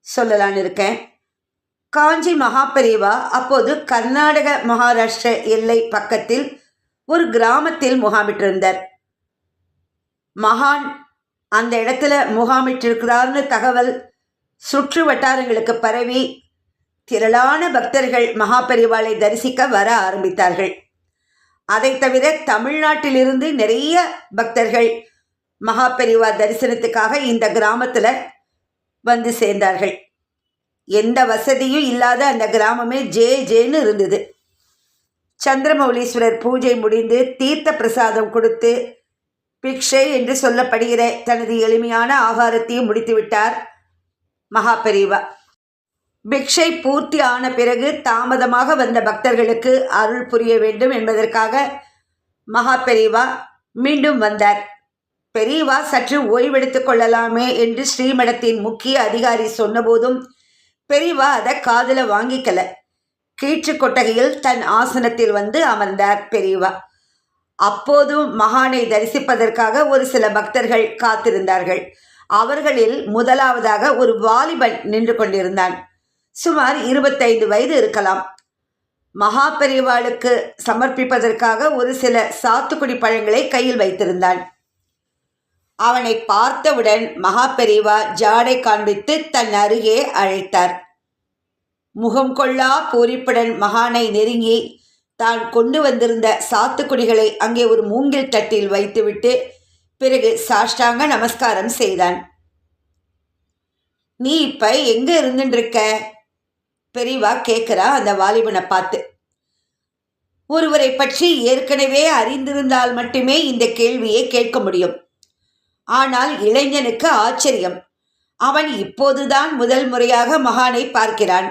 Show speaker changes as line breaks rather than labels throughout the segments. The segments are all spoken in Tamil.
சொல்லலான்னு இருக்கேன். காஞ்சி மகாபெரிவா அப்போது கர்நாடக மகாராஷ்டிர எல்லை பக்கத்தில் ஒரு கிராமத்தில் முகாமிட்டிருந்தார். மகான் அந்த இடத்துல முகாமிட்டிருக்கிறார்னு தகவல் சுற்று வட்டாரங்களுக்கு பரவி திரளான பக்தர்கள் மகாபெரிவாளை தரிசிக்க வர ஆரம்பித்தார்கள். அதை தவிர தமிழ்நாட்டிலிருந்து நிறைய பக்தர்கள் மகாபெரிவா தரிசனத்துக்காக இந்த கிராமத்தில் வந்து சேர்ந்தார்கள். எந்த வசதியும் இல்லாத அந்த கிராமமே ஜேன்னு இருந்தது. சந்திரமௌலீஸ்வரர் பூஜை முடிந்து தீர்த்த பிரசாதம் கொடுத்து பிக்ஷை என்று சொல்லப்படுகிற தனது எளிமையான ஆகாரத்தையும் முடித்துவிட்டார் மகாபெரிவா. பிக்ஷை பூர்த்தி ஆன பிறகு தாமதமாக வந்த பக்தர்களுக்கு அருள் புரிய வேண்டும் என்பதற்காக மகாபெரிவா மீண்டும் வந்தார். பெரியவா சற்று ஓய்வெடுத்து கொள்ளலாமே என்று ஸ்ரீமடத்தின் முக்கிய அதிகாரி சொன்னபோதும் பெரியவா அதை காதில் வாங்கிக்கல. கீற்று கொட்டகையில் தன் ஆசனத்தில் வந்து அமர்ந்தார் பெரியவா. அப்போதும் மகானை தரிசிப்பதற்காக ஒரு சில பக்தர்கள் காத்திருந்தார்கள். அவர்களில் முதலாவதாக ஒரு வாலிபன் நின்று கொண்டிருந்தான். சுமார் 25 வயது இருக்கலாம். மகாபெரிவாளுக்கு சமர்ப்பிப்பதற்காக ஒரு சில சாத்துக்குடி பழங்களை கையில் வைத்திருந்தான். அவனை பார்த்தவுடன் மகாபெரிவா ஜாடை காண்பித்து தன் அருகே அழைத்தார். முகம் கொள்ளா பூரிப்புடன் மகானை நெருங்கி தான் கொண்டு வந்திருந்த சாத்துக்குடிகளை அங்கே ஒரு மூங்கில் தட்டில் வைத்துவிட்டு பிறகு சாஷ்டாங்க நமஸ்காரம் செய்தான். நீ இப்ப எங்க இருந்துருக்க? பெரியவா கேட்கிறா அந்த வாலிபனை பார்த்து. ஒருவரை பற்றி ஏற்கனவே அறிந்திருந்தால் மட்டுமே இந்த கேள்வியை கேட்க முடியும். ஆனால் இளைஞனுக்கு ஆச்சரியம். அவன் இப்போதுதான் முதல் முறையாக மகானை பார்க்கிறான்.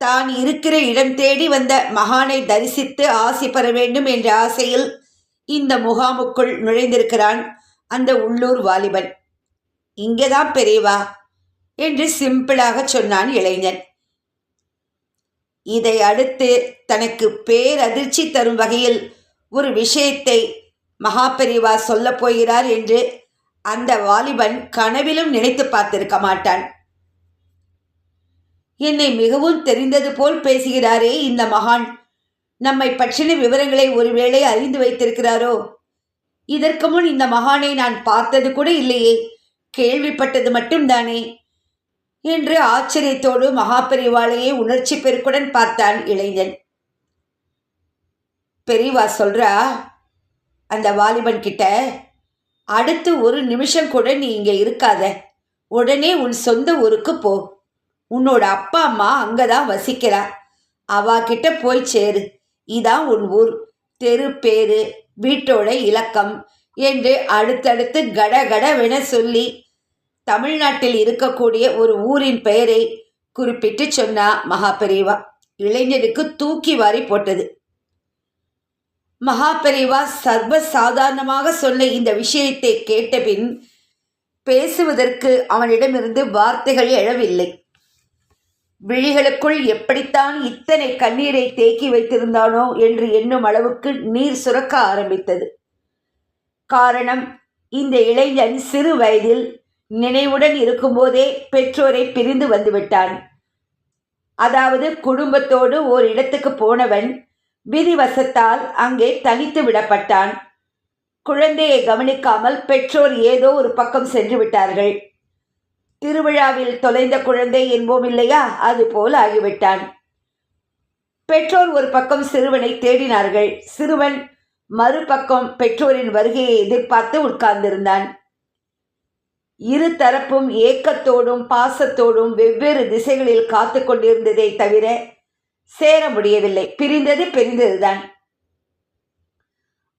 தான் இருக்கிற இடம் தேடி வந்த மகானை தரிசித்து ஆசி பெற வேண்டும் என்ற ஆசையில் இந்த முகாமுக்குள் நுழைந்திருக்கிறான் அந்த உள்ளூர் வாலிபன். இங்கேதான் பெரியவா என்று சிம்பிளாக சொன்னான் இளைஞன். இதை அடுத்து தனக்கு பேரதிர்ச்சி தரும் வகையில் ஒரு விஷயத்தை மகாபெரிவா சொல்லப் போகிறார் என்று அந்த வாலிபன் கனவிலும் நினைத்து பார்த்திருக்க மாட்டான். என்னை மிகவும் தெரிந்தது போல் பேசுகிறாரே இந்த மகான், நம்மை பற்றின விவரங்களை ஒருவேளை அறிந்து வைத்திருக்கிறாரோ? இதற்கு முன் இந்த மகானை நான் பார்த்தது கூட இல்லையே, கேள்விப்பட்டது மட்டும்தானே என்று ஆச்சரியத்தோடு மகாபெரிவாளையே உணர்ச்சி பெருக்குடன் பார்த்தான் இளைஞன். பெரியவா சொல்றா அந்த வாலிபன் கிட்ட, அடுத்து ஒரு நிமிஷம் கூட நீ இங்க இருக்காத, உடனே உன் சொந்த ஊருக்கு போ. உன்னோட அப்பா அம்மா அங்கதான் வசிக்கிறா, அவா கிட்ட போய் சேரு. இதான் உன் ஊர், தெரு பேரு, வீட்டோட இலக்கம் என்று அடுத்தடுத்து கடகடவென சொல்லி தமிழ்நாட்டில் இருக்கக்கூடிய ஒரு ஊரின் பெயரை குறிப்பிட்டு சொன்னா மகாபெரிவா. இளைஞனுக்கு தூக்கி வாரி போட்டது. மகாபெரிவா சர்வ சாதாரணமாக சொன்ன இந்த விஷயத்தை கேட்டபின் பேசுவதற்கு அவனிடமிருந்து வார்த்தைகள் எழவில்லை. விழிகளுக்குள் எப்படித்தான் இத்தனை கண்ணீரை தேக்கி வைத்திருந்தானோ என்று எண்ணும் அளவுக்கு நீர் சுரக்க ஆரம்பித்தது. காரணம், இந்த இளைஞன் சிறு வயதில் நினைவுடன் இருக்கும்போதே பெற்றோரை பிரிந்து வந்துவிட்டான். அதாவது குடும்பத்தோடு ஓர் இடத்துக்கு போனவன் விதிவசத்தால் அங்கே தனித்து விடப்பட்டான். குழந்தையை கவனிக்காமல் பெற்றோர் ஏதோ ஒரு பக்கம் சென்று விட்டார்கள். திருவிழாவில் தொலைந்த குழந்தை என்போம் இல்லையா, அது போல் ஆகிவிட்டான். பெற்றோர் ஒரு பக்கம் சிறுவனை தேடினார்கள். சிறுவன் மறுபக்கம் பெற்றோரின் வருகையை எதிர்பார்த்து உட்கார்ந்திருந்தான். இரு தரப்பும் ஏக்கத்தோடும் பாசத்தோடும் வெவ்வேறு திசைகளில் காத்து கொண்டிருந்ததை தவிர சேர முடியவில்லை. பிரிந்ததுதான்.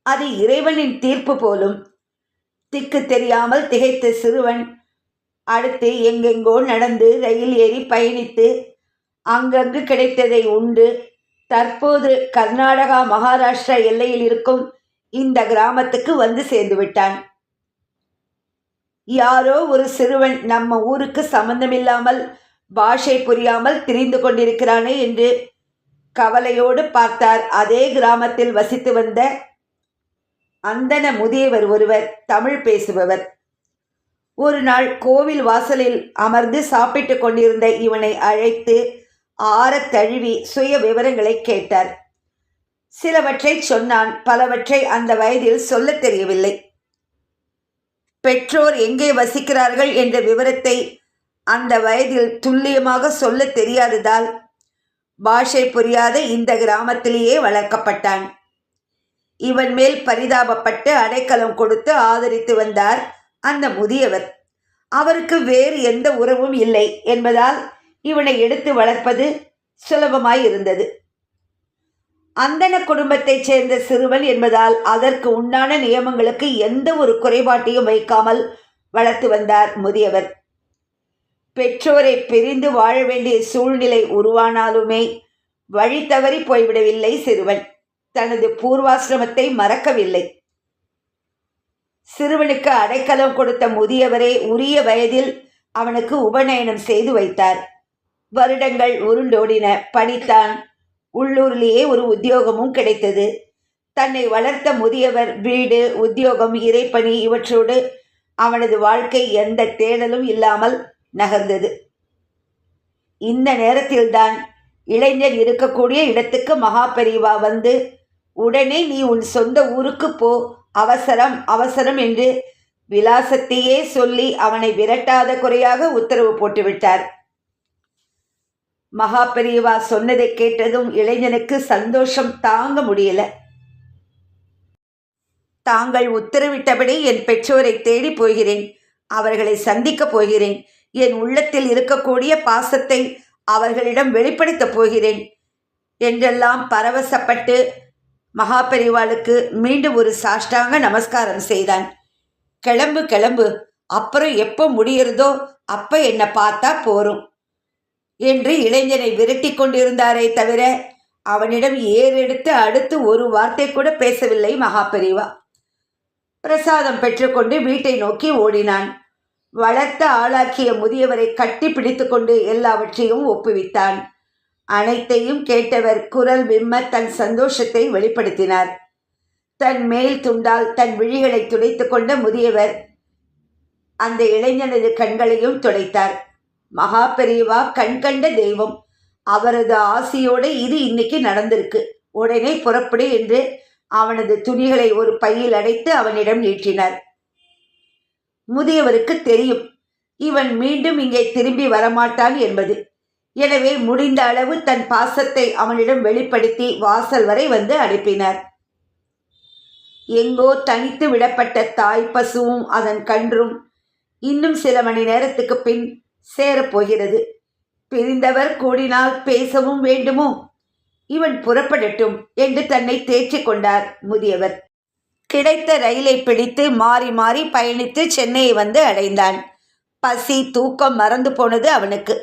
அது இறைவனின் தீர்ப்பு போலும். திக்கு தெரியாமல் திகைத்த சிறுவன் அடுத்து எங்கெங்கோ நடந்து ரயில் ஏறி பயணித்து அங்கங்கு கிடைத்ததை உண்டு தற்போது கர்நாடகா மகாராஷ்டிரா எல்லையில் இருக்கும் இந்த கிராமத்துக்கு வந்து சேர்ந்து விட்டான். யாரோ ஒரு சிறுவன் நம்ம ஊருக்கு சம்பந்தமில்லாமல் பாஷை புரியாமல் திரிந்து கொண்டிருக்கிறானே என்று கவலையோடு பார்த்தார். அதே கிராமத்தில் வசித்து வந்த அந்தன முதியவர் ஒருவர், தமிழ் பேசுபவர். ஒரு நாள் கோவில் வாசலில் அமர்ந்து சாப்பிட்டு கொண்டிருந்த இவனை அழைத்து ஆறத் தழுவி சுய விவரங்களை கேட்டார். சிலவற்றை சொன்னான், பலவற்றை அந்த வயதில் சொல்லத் தெரியவில்லை. பெற்றோர் எங்கே வசிக்கிறார்கள் என்ற விவரத்தை அந்த வயதில் துல்லியமாக சொல்லத் தெரியாததால் பாஷை புரியாத இந்த கிராமத்திலேயே வளர்க்கப்பட்டான். இவன் மேல் பரிதாபப்பட்டு அடைக்கலம் கொடுத்து ஆதரித்து வந்தார் அந்த முதியவர். அவருக்கு வேறு எந்த உறவும் இல்லை என்பதால் இவனை எடுத்து வளர்ப்பது சுலபமாயிருந்தது. அந்தன குடும்பத்தைச் சேர்ந்த சிறுவன் என்பதால் அதற்கு உண்டான நியமங்களுக்கு எந்த ஒரு குறைபாட்டையும் வைக்காமல் வளர்த்து வந்தார் முதியவர். பெற்றோரை பிரிந்து வாழ வேண்டிய சூழ்நிலை உருவானாலுமே வழி தவறி போய்விடவில்லை சிறுவன். தனது பூர்வாசிரமத்தை மறக்கவில்லை. சிறுவனுக்கு அடைக்கலம் கொடுத்த முதியவரே உரிய வயதில் அவனுக்கு உபநயனம் செய்து வைத்தார். வருடங்கள் உருண்டோடின. படித்தான். உள்ளூரிலேயே ஒரு உத்தியோகமும் கிடைத்தது. தன்னை வளர்த்த முதியவர் வீடு, உத்தியோகம், இறைப்பணி இவற்றோடு அவனது வாழ்க்கை எந்த தேடலும் இல்லாமல் நகர்ந்தது. இந்த நேரத்தில்தான் இளைஞன் இருக்கக்கூடிய இடத்துக்கு மகாபெரிவா வந்து, உடனே நீ உன் சொந்த ஊருக்கு போ, அவசரம் அவசரம் என்று விலாசத்தையே சொல்லி அவனை விரட்டாத குறையாக உத்தரவு போட்டுவிட்டார். மகாபெரிவா சொன்னதை கேட்டதும் இளைஞனுக்கு சந்தோஷம் தாங்க முடியல. தாங்கள் உத்தரவிட்டபடி என் பெற்றோரை தேடி போகிறேன். அவர்களை சந்திக்கப் போகிறேன். என் உள்ளத்தில் இருக்கக்கூடிய பாசத்தை அவர்களிடம் வெளிப்படுத்தப் போகிறேன் என்றெல்லாம் பரவசப்பட்டு மகாபெரிவாளுக்கு மீண்டும் ஒரு சாஷ்டாங்க நமஸ்காரம் செய்தான். கிளம்பு கிளம்பு, அப்புறம் எப்போ முடியறதோ அப்போ என்னை பார்த்தா போரும் என்று இளைஞனை விரட்டி கொண்டிருந்தாரே தவிர அவனிடம் ஏறெடுத்து அடுத்து ஒரு வார்த்தை கூட பேசவில்லை மகாபெரிவா. பிரசாதம் பெற்றுக்கொண்டு வீட்டை நோக்கி ஓடினான். வளர்த்த ஆளாக்கிய முதியவரை கட்டி பிடித்து கொண்டு எல்லாவற்றையும் ஒப்புவித்தான். அனைத்தையும் கேட்டவர் குரல் விம்ம தன் சந்தோஷத்தை வெளிப்படுத்தினார். தன் மேல் துண்டால் தன் விழிகளை துடைத்து கொண்ட முதியவர் அந்த இளைஞனது கண்களையும் துடைத்தார். மகாபெரிவா கண்கண்ட தெய்வம். அவரது ஆசியோடு இது இன்னைக்கு நடந்திருக்கு. உடனே புறப்படு என்று அவனது துணிகளை ஒரு பையில் அடைத்து அவனிடம் நீட்டினார். முதியவருக்கு தெரியும் இவன் மீண்டும் இங்கே திரும்பி வரமாட்டான் என்பது. எனவே முடிந்த அளவு தன் பாசத்தை அவனிடம் வெளிப்படுத்தி வாசல் வரை வந்து அனுப்பினார். எங்கோ தனித்து விடப்பட்ட தாய் பசுவும் அதன் கன்றும் இன்னும் சில மணி நேரத்துக்கு பின் சேரப்போகிறது. பிரிந்தவர் கூடினால் பேசவும் வேண்டுமோ? இவன் புறப்படட்டும் என்று தன்னை தேற்றிக் கொண்டார் முதியவர். கிடைத்த ரயிலை பிடித்து மாறி மாறி பயணித்து சென்னையை வந்து அடைந்தான். பசி தூக்கம் மறந்து போனது அவனுக்கு.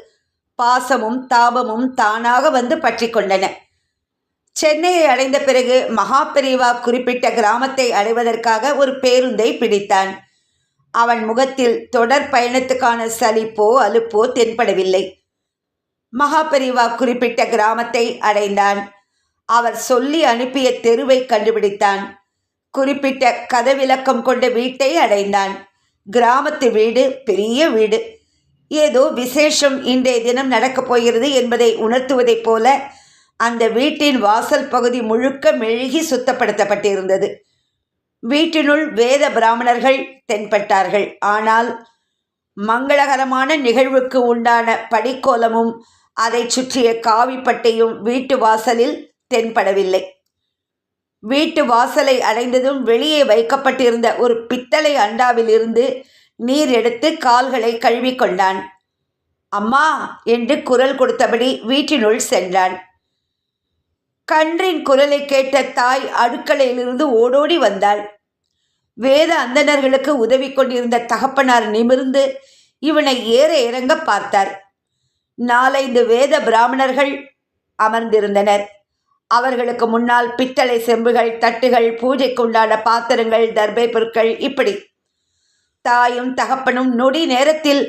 பாசமும் தாபமும் தானாக வந்து பற்றி கொண்டன. சென்னையை அடைந்த பிறகு மகாபெரிவா குறிப்பிட்ட கிராமத்தை அடைவதற்காக ஒரு பேருந்தை பிடித்தான். அவன் முகத்தில் தொடர் பயணத்துக்கான சலிப்போ அலுப்போ தென்படவில்லை. மகாபெரிவா குறிப்பிட்ட கிராமத்தை அடைந்தான். அவர் சொல்லி அனுப்பிய தெருவை கண்டுபிடித்தான். குறிப்பிட்ட கதவிலக்கம் கொண்ட வீட்டை அடைந்தான். கிராமத்து வீடு பெரிய வீடு. ஏதோ விசேஷம் இன்றைய தினம் நடக்கப் போகிறது என்பதை உணர்த்துவதைப் போல அந்த வீட்டின் வாசல் பகுதி முழுக்க மெழுகி சுத்தப்படுத்தப்பட்டிருந்தது. வீட்டினுள் வேத பிராமணர்கள் தென்பட்டார்கள். ஆனால் மங்களகரமான நிகழ்வுக்கு உண்டான படிக்கோலமும் அதை சுற்றிய காவிப்பட்டையும் வீட்டு வாசலில் தென்படவில்லை. வீட்டு வாசலை அடைந்ததும் வெளியே வைக்கப்பட்டிருந்த ஒரு பித்தளை அண்டாவில் இருந்து நீர் எடுத்து கால்களை கழுவிக்கொண்டான். அம்மா என்று குரல் கொடுத்தபடி வீட்டினுள் சென்றான். கன்றின் குரலை கேட்ட தாய் அடுக்கலையிலிருந்து ஓடோடி வந்தாள். வேத அந்தணர்களுக்கு உதவி கொண்டிருந்த தகப்பனார் நிமிர்ந்து இவனை ஏற இறங்க பார்த்தார். 4-5 வேத பிராமணர்கள் அமர்ந்திருந்தனர். அவர்களுக்கு முன்னால் பித்தளை செம்புகள், தட்டுகள், பூஜைக்கு உண்டான பாத்திரங்கள், தர்பை பொருட்கள், இப்படி. தாயும் தகப்பனும் நொடி நேரத்தில்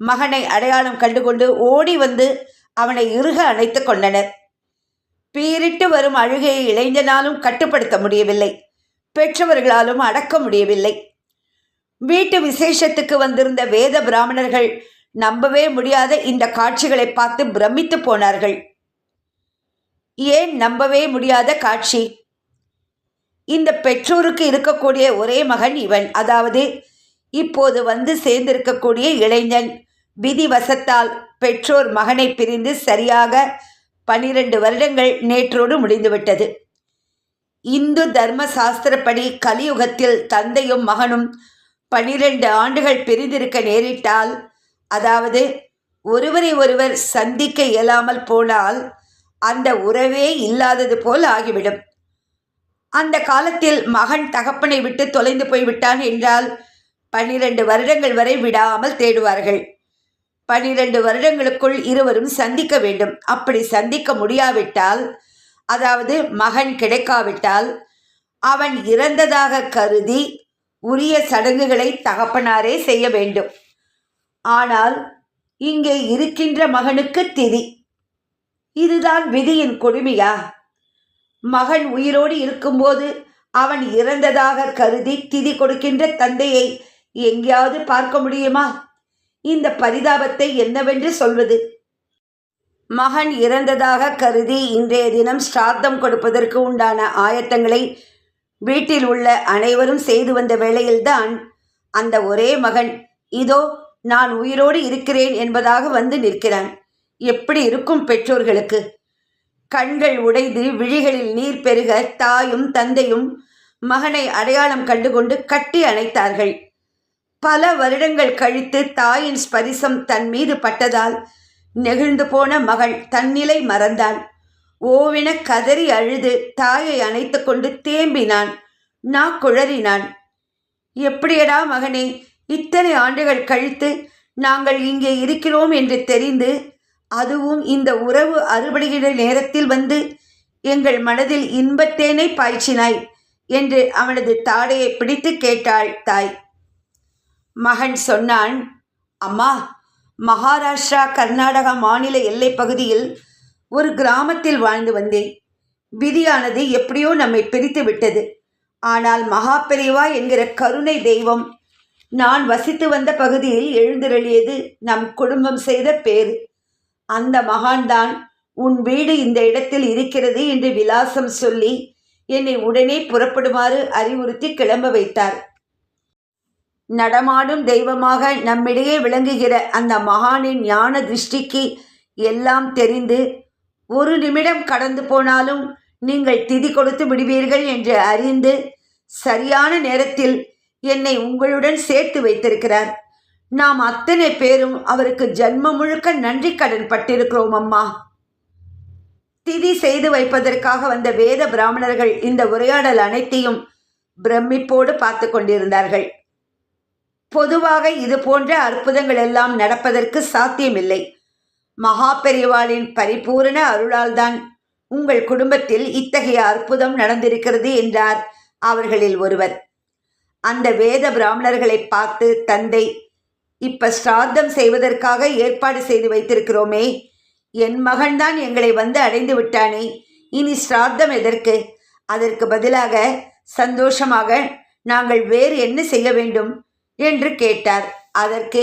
மகனை அடையாளம் கண்டுகொண்டு ஓடி வந்து அவனை இறுக அணைத்து கொண்டனர். பீரிட்டு வரும் அழுகையை இளைஞனாலும் கட்டுப்படுத்த முடியவில்லை. பெற்றவர்களாலும் அடக்க முடியவில்லை. வீட்டு விசேஷத்துக்கு வந்திருந்த வேத பிராமணர்கள் நம்பவே முடியாத இந்த காட்சிகளை பார்த்து பிரமித்து போனார்கள். ஏன் நம்பவே முடியாத காட்சி? இந்த பெற்றோருக்கு இருக்கக்கூடிய ஒரே மகன் இவன், அதாவது இப்போது வந்து சேர்ந்திருக்கக்கூடிய இளைஞன். விதிவசத்தால் பெற்றோர் மகனை பிரிந்து சரியாக 12 வருடங்கள் நேற்றோடு முடிந்துவிட்டது. இந்து தர்ம சாஸ்திரப்படி கலியுகத்தில் தந்தையும் மகனும் 12 ஆண்டுகள் பிரிந்திருக்க நேரிட்டால், அதாவது ஒருவரை ஒருவர் சந்திக்க இயலாமல் போனால் அந்த உறவே இல்லாதது போல் ஆகிவிடும். அந்த காலத்தில் மகன் தகப்பனை விட்டு தொலைந்து போய்விட்டான் என்றால் 12 வருடங்கள் வரை விடாமல் தேடுவார்கள். 12 வருடங்களுக்குள் இருவரும் சந்திக்க வேண்டும். அப்படி சந்திக்க முடியாவிட்டால், அதாவது மகன் கிடைக்காவிட்டால், அவன் இறந்ததாக கருதி உரிய சடங்குகளை தகப்பனாரே செய்ய வேண்டும். ஆனால் இங்கே இருக்கின்ற மகனுக்கு திதி. இதுதான் விதியின் கொடுமையா? மகன் உயிரோடு இருக்கும்போது அவன் இறந்ததாக கருதி திதி கொடுக்கின்ற தந்தையை எங்கேயாவது பார்க்க முடியுமா? இந்த பரிதாபத்தை என்னவென்று சொல்வது? மகன் இறந்ததாக கருதி இன்றைய தினம் ஸ்ராத்தம் கொடுப்பதற்கு உண்டான ஆயத்தங்களை வீட்டில் உள்ள அனைவரும் செய்து வந்த வேளையில்தான் அந்த ஒரே மகன் இதோ நான் உயிரோடு இருக்கிறேன் என்பதாக வந்து நிற்கிறான். எப்படி இருக்கும் பெற்றோர்களுக்கு? கண்கள் உடைந்து விழிகளில் நீர் பெருக தாயும் தந்தையும் மகனை அடையாளம் கண்டுகொண்டு கட்டி அணைத்தார்கள். பல வருடங்கள் கழித்து தாயின் ஸ்பரிசம் தன் மீது பட்டதால் நெகிழ்ந்து போன மகள் தன்னிலை மறந்தான். ஓவென கதறி அழுது தாயை அணைத்து கொண்டு தேம்பினான். குழறினான். எப்படியடா மகனே, இத்தனை ஆண்டுகள் கழித்து நாங்கள் இங்கே இருக்கிறோம் என்று தெரிந்து, அதுவும் இந்த உறவு அறுபடுகிற நேரத்தில் வந்து எங்கள் மனதில் இன்பத்தேனை பாய்ச்சினாய் என்று அவனது தாடையை பிடித்து கேட்டாள் தாய். மகன் சொன்னான், அம்மா, மகாராஷ்டிரா கர்நாடகா மாநில எல்லை பகுதியில் ஒரு கிராமத்தில் வாழ்ந்து வந்தேன். விதியானது எப்படியோ நம்மை பிரித்து விட்டது. ஆனால் மகாபெரிவா என்கிற கருணை தெய்வம் நான் வசித்து வந்த பகுதியில் எழுந்தருளியது நம் குடும்பம் செய்த பேறு. அந்த மகான்தான் உன் வீடு இந்த இடத்தில் இருக்கிறது என்று விலாசம் சொல்லி என்னை உடனே புறப்படுமாறு அறிவுறுத்தி கிளம்ப வைத்தார். நடமாடும் தெய்வமாக நம்மிடையே விளங்குகிற அந்த மகானின் ஞான திருஷ்டிக்கு எல்லாம் தெரிந்து, ஒரு நிமிடம் கடந்து போனாலும் நீங்கள் திதி கொடுத்து விடுவீர்கள் என்று அறிந்து சரியான நேரத்தில் என்னை உங்களுடன் சேர்த்து வைத்திருக்கிறார். நாம் அத்தனை பேரும் அவருக்கு ஜன்மம் முழுக்க நன்றி கடன் பட்டிருக்கிறோம் அம்மா. திதி செய்து வைப்பதற்காக வந்த வேத பிராமணர்கள் இந்த உரையாடல் அனைத்தையும் பிரமிப்போடு பார்த்து கொண்டிருந்தார்கள். பொதுவாக இது போன்ற அற்புதங்கள் எல்லாம் நடப்பதற்கு சாத்தியமில்லை. மகாபெரிவாளின் பரிபூரண அருளால்தான் உங்கள் குடும்பத்தில் இத்தகைய அற்புதம் நடந்திருக்கிறது என்றார் அவர்களில் ஒருவர். அந்த வேத பிராமணர்களை பார்த்து தந்தை, இப்ப ஸ்ராத்தம் செய்வதற்காக ஏற்பாடு செய்து வைத்திருக்கிறோமே, என் மகன்தான் எங்களை வந்து அடைந்து விட்டானே, இனி ஸ்ராத்தம் எதற்கு? அதற்கு பதிலாக சந்தோஷமாக நாங்கள் வேறு என்ன செய்ய வேண்டும் என்று கேட்டார். அதற்கு,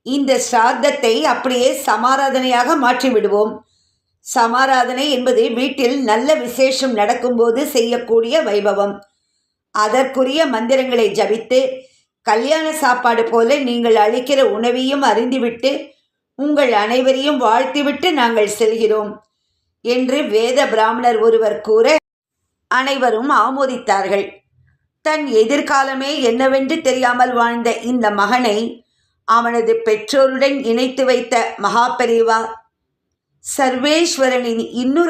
இந்த ஸ்ராத்தத்தை அப்படியே சமாராதனையாக மாற்றிவிடுவோம். சமாராதனை என்பது வீட்டில் நல்ல விசேஷம் நடக்கும்போது செய்யக்கூடிய வைபவம். அதற்குரிய மந்திரங்களை ஜபித்து கல்யாண சாப்பாடு போல நீங்கள் அளிக்கிற உணவையும் அறிந்துவிட்டு உங்கள் அனைவரையும் வாழ்த்திவிட்டு நாங்கள் செல்கிறோம் என்று வேத பிராமணர் ஒருவர் கூற அனைவரும் ஆமோதித்தார்கள். தன் எதிர்காலமே என்னவென்று தெரியாமல் வாழ்ந்த இந்த மகனை அவனது பெற்றோருடன் இணைத்து வைத்த மகாபெரிவா சர்வேஸ்வரனின் இன்னொரு